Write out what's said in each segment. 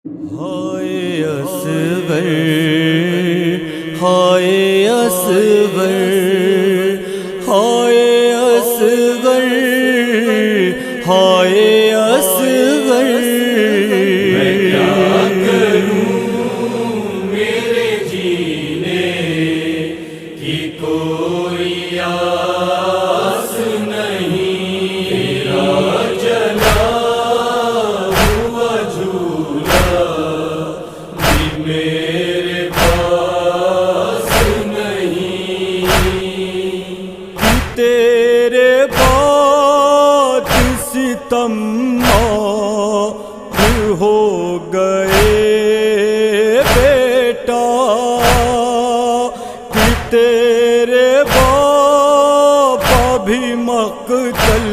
हाय असगर, हाय असगर, हाय असगर, हाय असगर। मैं क्या करूं मेरे जीने की कोई आस नहीं। तेरा जला हुआ झूला भी मेरे पास नहीं। तेरे बाद सितम हो गए बेटा, कि तेरे बाबा भी मक्तल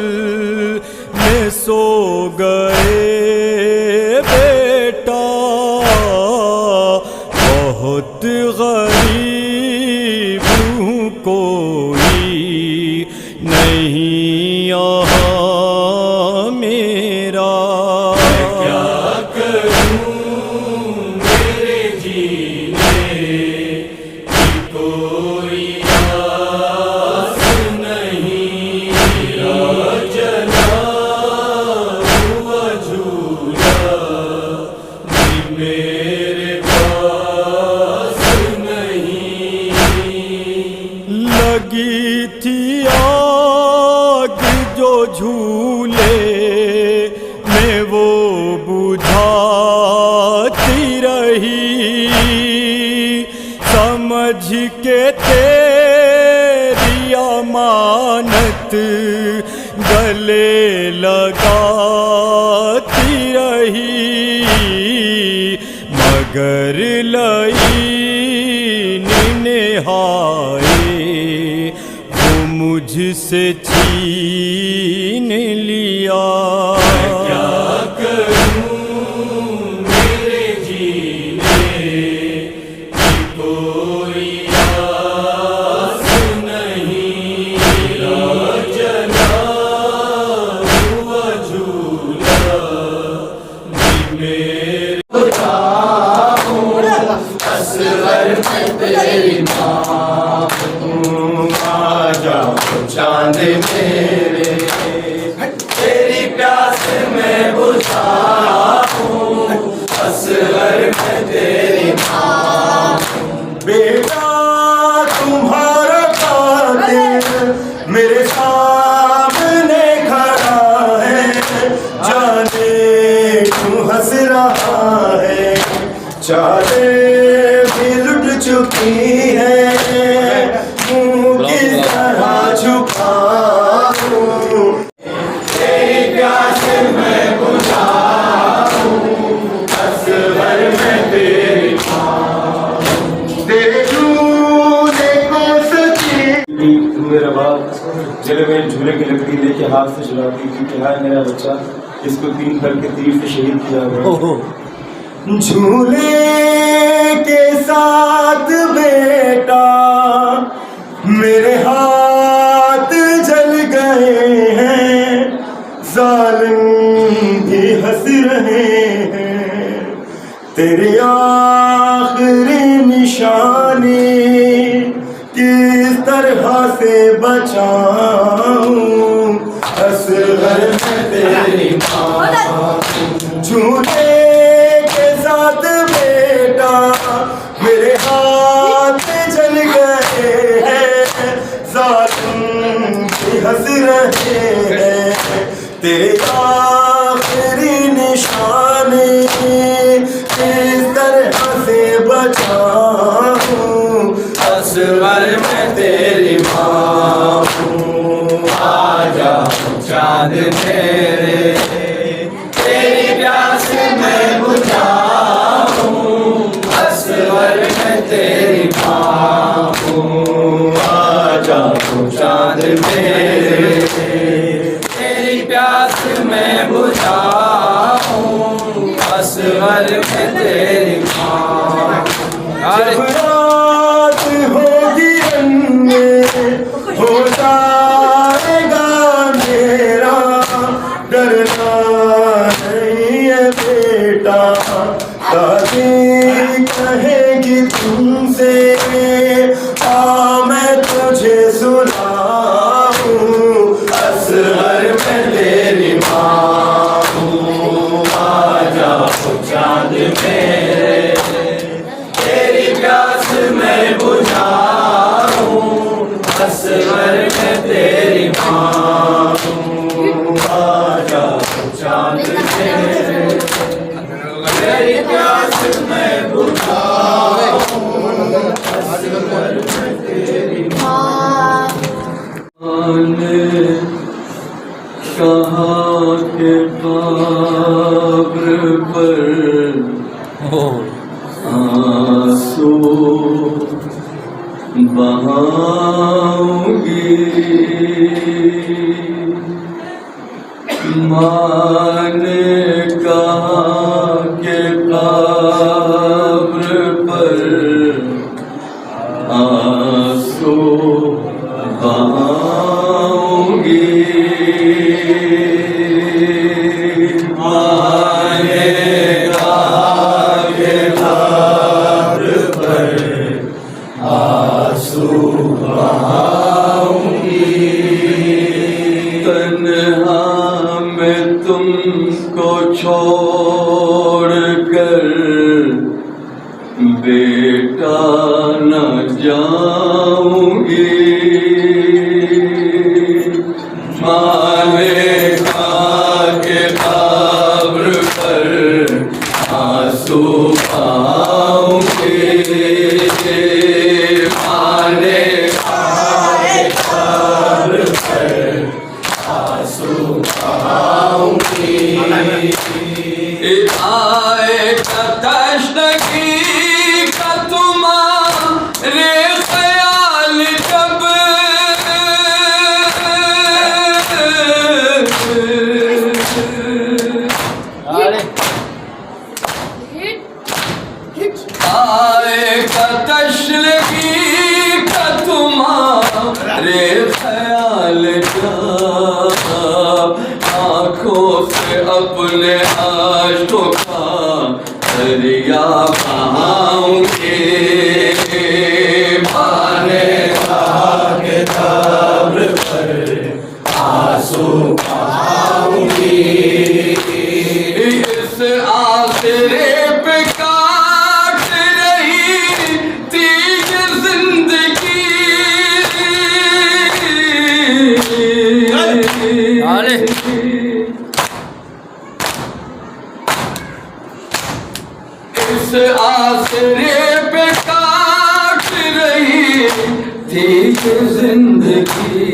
में सो गए बेटा। बहुत गरीब हूँ, कोई नहीं यहाँ मेरा। मैं क्या करूं मेरे जीने की कोई आस नहीं। तेरा जला हुआ झूला भी मेरे पास नहीं। लगी थी आग जो झूले में वो बुझाती रही, समझ के तेरी अमानत गले लगाती रही, मगर लई निहाए वो मुझसे छीन लिया। मैं क्या करूं मेरे जीने की कोई आस नहीं। तेरा जला हुआ झूला भी मेरे असगर में तेरी माँ हूँ। आजा चांद मेरे तेरी प्यास में बुझा हूँ। असगर में तेरी माँ बेटा तुम्हारा कातिल मेरे सामने खड़ा है, जाने क्यों हंस रहा है। चालें भी लुट चुकी है, मुंह किस तरह छुपाऊं। तेरी प्यास में बुझा हूँ। असगर में तेरी माँ तेरे झूले को सची तू मेरा बाप जगह में झूले की लकड़ी लेके हाथ से चलाती थी कि हाय मेरा बच्चा, इसको 3 फल के तीर से शहीद किया गया। झूले के साथ बेटा मेरे हाथ जल गए हैं, जालिम भी हंस रहे हैं। तेरी आखिरी निशानी किस तरह से बचाऊं। असगर में तेरी माँ झूले के साथ बेटा मेरे हाथ जल गए हैं, जालिम भी हंस रहे हैं। तेरी आखिरी निशानी किस तरह से बचाऊं। असगर में तेरी माँ हूँ। आजा चांद मेरे तेरी प्यास में बुझा हूँ। असगर में तेरी माँ हूँ। आजा चांद मेरे तेरी प्यास में बुझा हूँ। असगर में तेरी माँ। जब रात होगी अन्य हो जाएगा मेरा, डरना नहीं है बेटा। दादी कहेगी तुमसे मैं तुझे सुनाऊं असगर में तेरी माँ हूँ आजा चांद मेरे तेरी प्यास मैं बुझाऊं असगर में तेरी माँ हूँ आजा चांद मेरे तेरी प्यास मैं बुझाऊं असगर में तेरी कहाँ के कब्र पर आंसू बहाऊंगी माँ ने कहा के कब्र पर आंसू बहाऊंगी तन्हा मैं तुमको छोड़ कर बेटा न जाऊंगी माने के कब्र पर आंसू बहाऊंगी माने कब्र पर आंसू बहाऊंगी आए तश्नगी का तुम्हारे ख्याल जब आएगा तश्नगी का तुम्हारे ख्याल जब आँखों से अपने आशों का दरिया बहाऊंगी माने के कब्र पर आंसू बहाऊंगी इस आसरे पे काट रही थी ये जिंदगी इस आसरे पे काट रही थी ये जिंदगी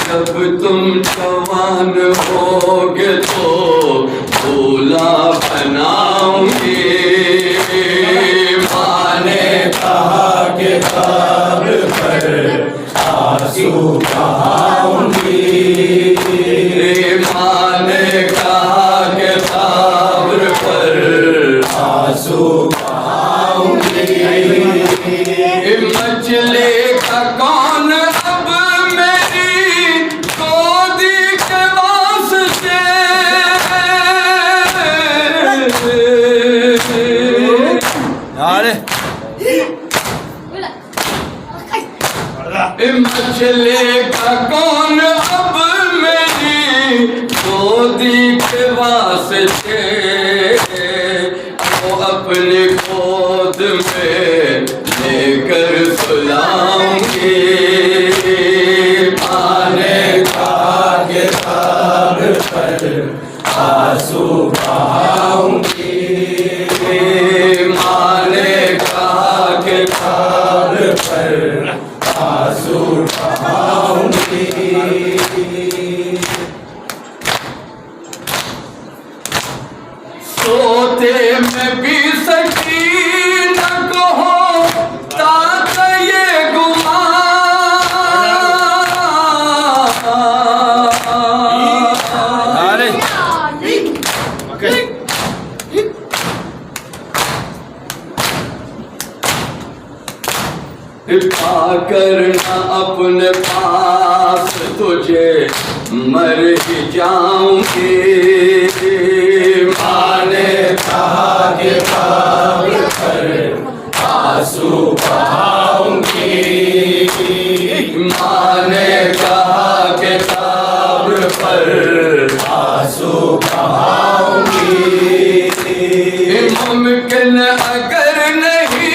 जब तुम जवान होगे तो दूल्हा बनाऊंगी माने कहा के कब्र पर आंसू बहाऊंगी माने कहा के कब्र पर आंसू बहाऊंगी मचले का कौन अब मेरी गोदी के वास्ते मचले का कौन अब मेरी गोदी के वास्ते वो अपने गोद में लेकर सुलाऊंगी माने कहा के कब्र पर आंसू बहाऊंगी माने कहा के कब्र पर आंसू बहाऊंगी सोते में भी सकीना को हो तात ये पाकर न अपने पास तुझे मर ही जाऊंगी माने कहा किताब पर आंसू बहाऊंगी। माँ ने कहा किताब पर आंसू बहाऊंगी। मुमकिन अगर नहीं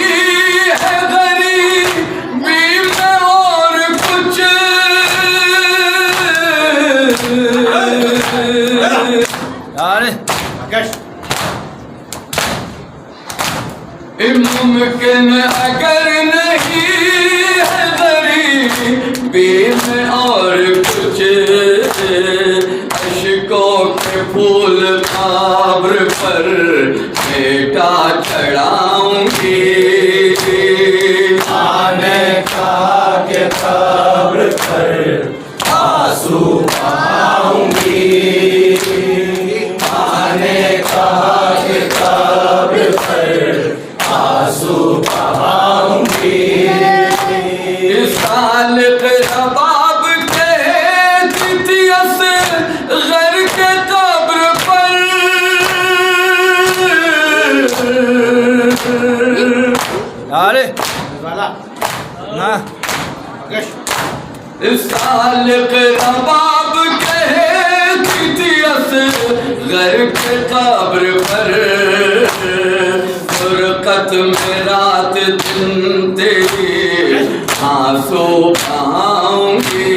है गरीबी में और कुछ, मुमकिन अगर नहीं है गरीबी में और कुछ, अशकों के फूल कब्र पर बेटा चढ़ाऊंगी। आने का किताब पर आंसू बहाऊंगी। आने का किताब पर आंसू बहाऊंगी। इस साल के रबाब के तितियस घर के कब्र पर, अरे ना इस साल के रबाब के तितियस घर के कब्र पर, फुरकत में रात दिन तेरी आंसू बहाऊंगी।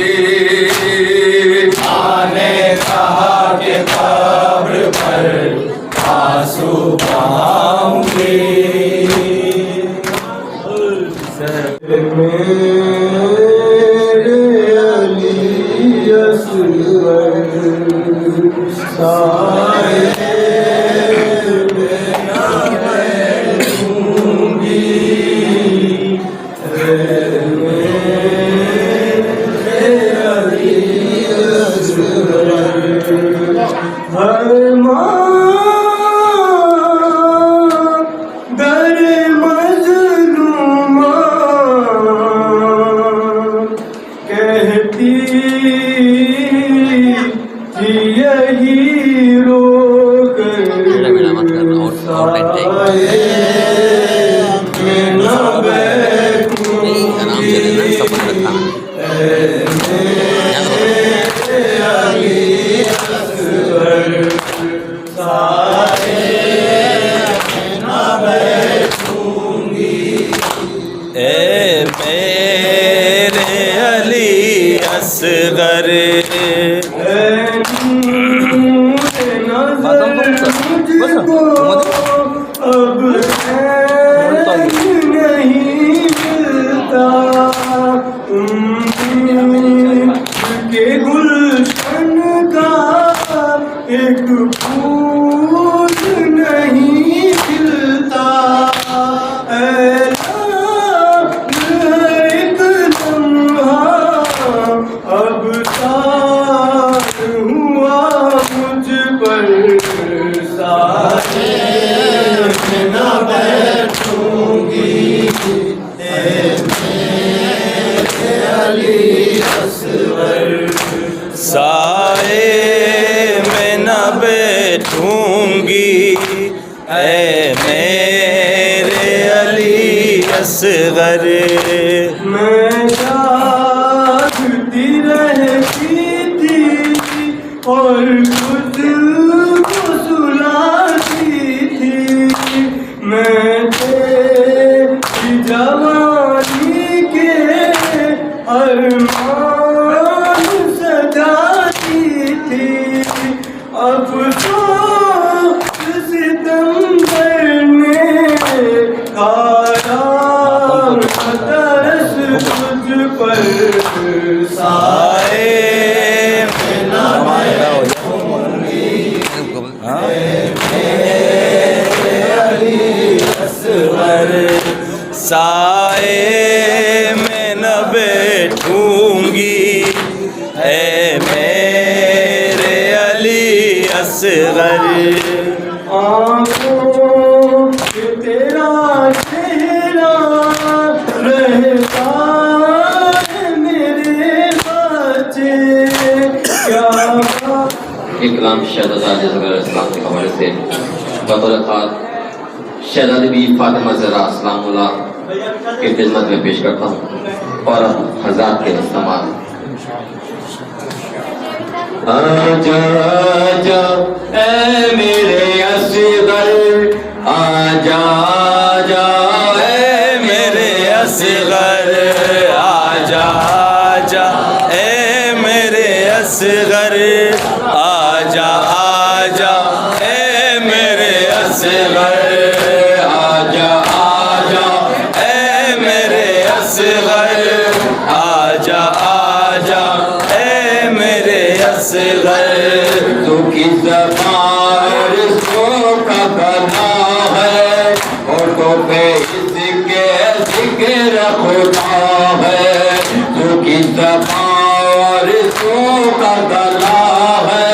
आने कहा किताब पर आंसू बहाऊंगी। साए में न बैठूंगी ऐ मेरे अली असगर। मैं जागती रहती थी और खुद को सुलाती थी। मैं तेरी जवानी के अरमान सजाती थी। अब तो सितंबर ने खाया तरस तुझ पर। साए में न साए में न बैठूंगी ऐ मेरे अली असगर। आँखों से तेरा चेहरा रहता है मेरे बच्चे। क्या इकराम शहजादा असगर इस्लाम के हवाले से बतौर खास शहजादी बी फातिमा ज़हरा सलामुल्लाह की खिदमत में पेश करता हूँ और अब हज़रात के समान। आजा आजा ऐ मेरे असगर, आजा आजा ऐ मेरे असगर, आजा आजा ऐ मेरे असगर, आजा आजा ऐ मेरे असगर, आजा आजा ऐ मेरे असगर, आजा आजा ऐ मेरे असगर। तू किस बार का बना है और तो पे इसके जिक्र खुदा है। तू किस बार का गला है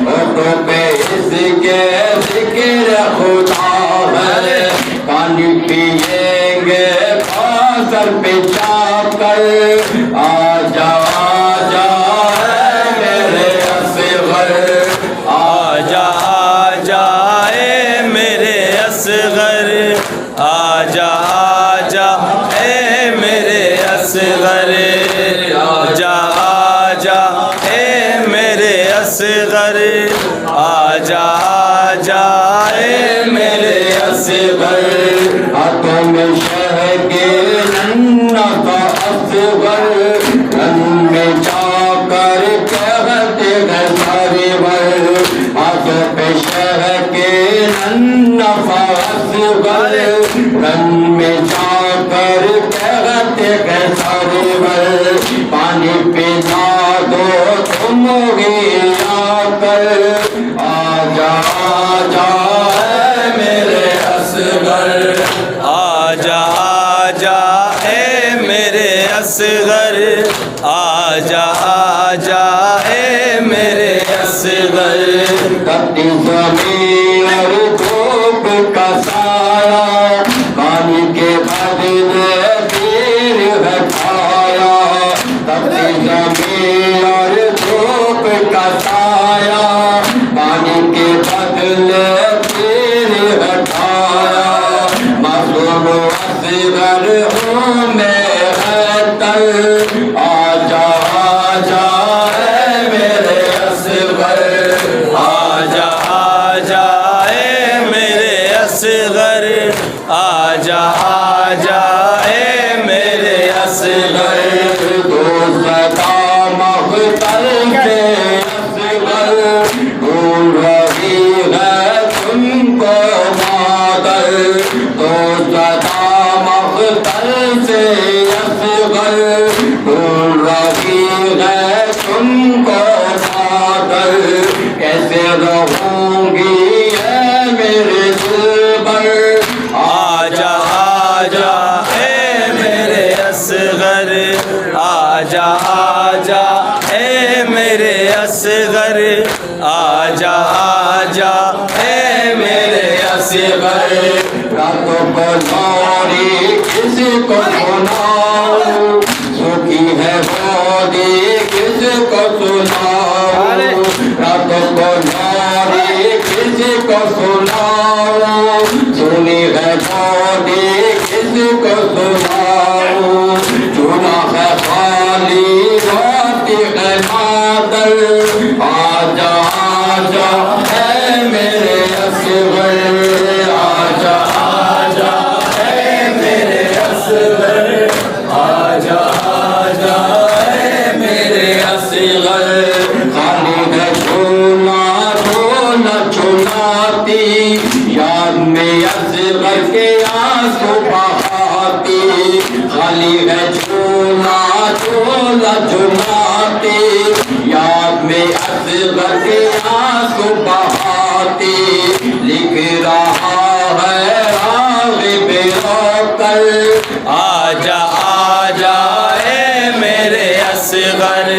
और तो पे इसके जिक्र खुदा है। पानी पिएंगे सर पे जाकर, आजा आजा मेरे असगर, आजा आजा ऐ मेरे असगर, आजा आजा ऐ मेरे असगर, आजा आजा ऐ मेरे असगर, आजा आजा ऐ मेरे असगर। हाथों में शह के नन्ना का असगर, रन में जाकर कहते हैं सारे वर। हाथों पे शह के नन्ना का असगर, रन में जाकर कहते हैं सारे वर। पानी पिला दो तुम ही आकर, आजा आजा ऐ मेरे असगर, आजा आजा ऐ मेरे असगर, आजा आजा ऐ मेरे असगर। कटी ज़मीन और धूप का साया, पानी के बदले तीर है छाया। कटी ज़मीन और धूप का साया, पानी के बदले तीर है छाया। मासूम असगर हूँ मैं खतर, आजा आजा ऐ मेरे असगर, आजा आजा ऐ मेरे असगर, आजा आजा ऐ मेरे असगर। तो सदा मख्तर से असगर, ढूंढ रही है तुमको मादर। तो सदा मख्तर से असगर, ढूंढ रही है तुमको मादर। कैसे रहूंगी है मेरे दिलबर, आजा आजा ऐ मेरे असगर, आजा आजा ऐ मेरे असगर, आजा आजा ऐ मेरे असगर। रातों को नौरी किसी को सुनाऊं, सुखी है मोदी किसको सुनाऊं। रातों को नौरी किसी को सुनाऊं, सुनी है मोदी किसको सुनाऊं। चुना है खाली रोटी है मादर, आजा आजा है मेरे असगर, आजा आजा है मेरे असगर, आजा आजा है मेरे असगर। खाली है छूना छूना छुनाती, याद में असगर के आंसू बहाती। खाली है छूना छूना छुनाती, याद में असगर के आंसू बहाती। लिख रहा है राग़िब रोकर, आजा आजा ऐ मेरे असगर,